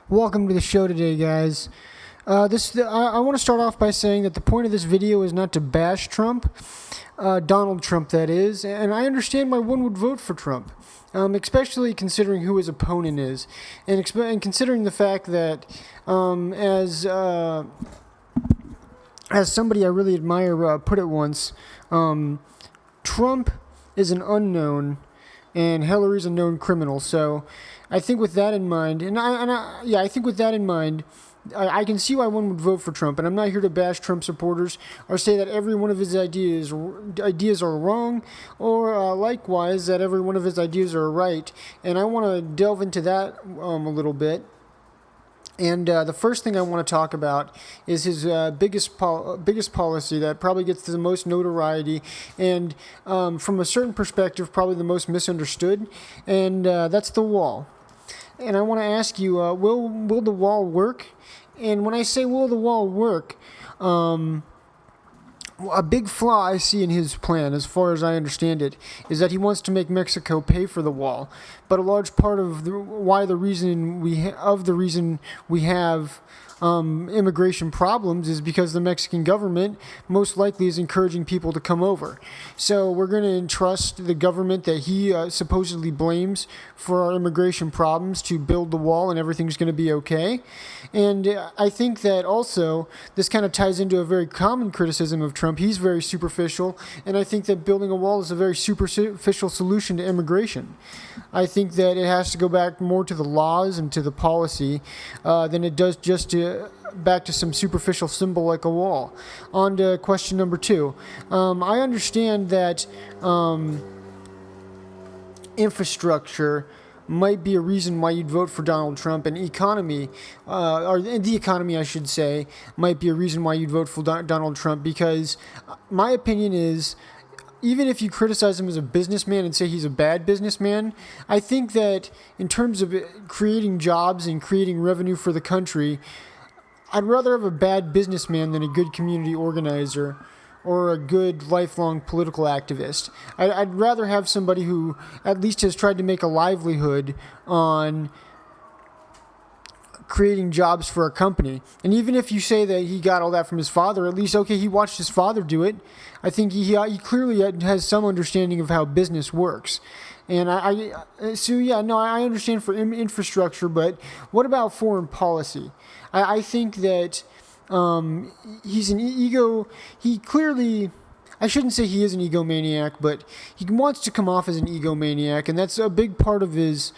Welcome to the show today, guys. I want to start off by saying that the point of this video is not to bash Trump, Donald Trump, that is, and I understand why one would vote for Trump, especially considering who his opponent is, and considering the fact that as somebody I really admire put it once, Trump is an unknown, and Hillary's a known criminal. So, I think with that in mind, I think with that in mind, I can see why one would vote for Trump. And I'm not here to bash Trump supporters or say that every one of his ideas are wrong, or likewise that every one of his ideas are right. And I want to delve into that a little bit. And the first thing I want to talk about is his biggest policy that probably gets the most notoriety and, from a certain perspective, probably the most misunderstood, and that's the wall. And I want to ask you, will the wall work? And when I say will the wall work, a big flaw I see in his plan, as far as I understand it, is that he wants to make Mexico pay for the wall. But a large part of the reason we have immigration problems is because the Mexican government most likely is encouraging people to come over. So we're going to entrust the government that he supposedly blames for our immigration problems to build the wall, and everything's going to be okay. And I think that also this kind of ties into a very common criticism of Trump. He's very superficial, and I think that building a wall is a very superficial solution to immigration. I think that it has to go back more to the laws and to the policy than it does just back to some superficial symbol like a wall. On to question number 2. I understand that infrastructure might be a reason why you'd vote for Donald Trump, and economy, or the economy, I should say, might be a reason why you'd vote for Donald Trump, because my opinion is, even if you criticize him as a businessman and say he's a bad businessman, I think that in terms of creating jobs and creating revenue for the country, I'd rather have a bad businessman than a good community organizer or a good lifelong political activist. I'd rather have somebody who at least has tried to make a livelihood on creating jobs for a company. And even if you say that he got all that from his father, at least, okay, he watched his father do it. I think he clearly has some understanding of how business works. And I understand for infrastructure, but what about foreign policy? I think that he's an I shouldn't say he is an egomaniac, but he wants to come off as an egomaniac, and that's a big part of his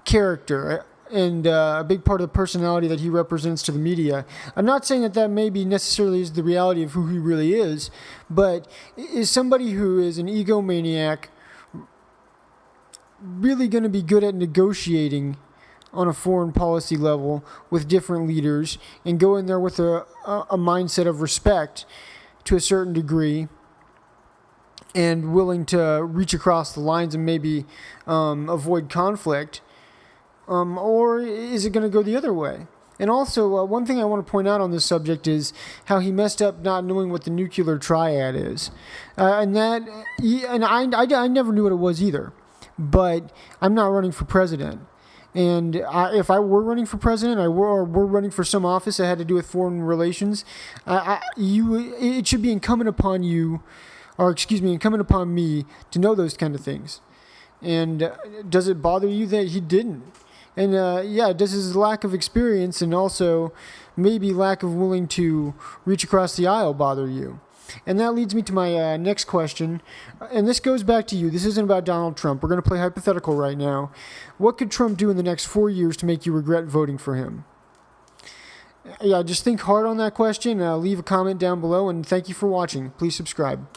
character and a big part of the personality that he represents to the media. I'm not saying that maybe necessarily is the reality of who he really is, but is somebody who is an egomaniac really going to be good at negotiating on a foreign policy level with different leaders and go in there with a mindset of respect to a certain degree and willing to reach across the lines and maybe avoid conflict? Or is it going to go the other way? And also, one thing I want to point out on this subject is how he messed up not knowing what the nuclear triad is. I never knew what it was either. But I'm not running for president. And if I were running for president, we're running for some office that had to do with foreign relations, it should be incumbent upon me to know those kind of things. And does it bother you that he didn't? And does his lack of experience and also maybe lack of willing to reach across the aisle bother you? And that leads me to my next question. And this goes back to you. This isn't about Donald Trump. We're going to play hypothetical right now. What could Trump do in the next 4 years to make you regret voting for him? Yeah, just think hard on that question. Leave a comment down below, and thank you for watching. Please subscribe.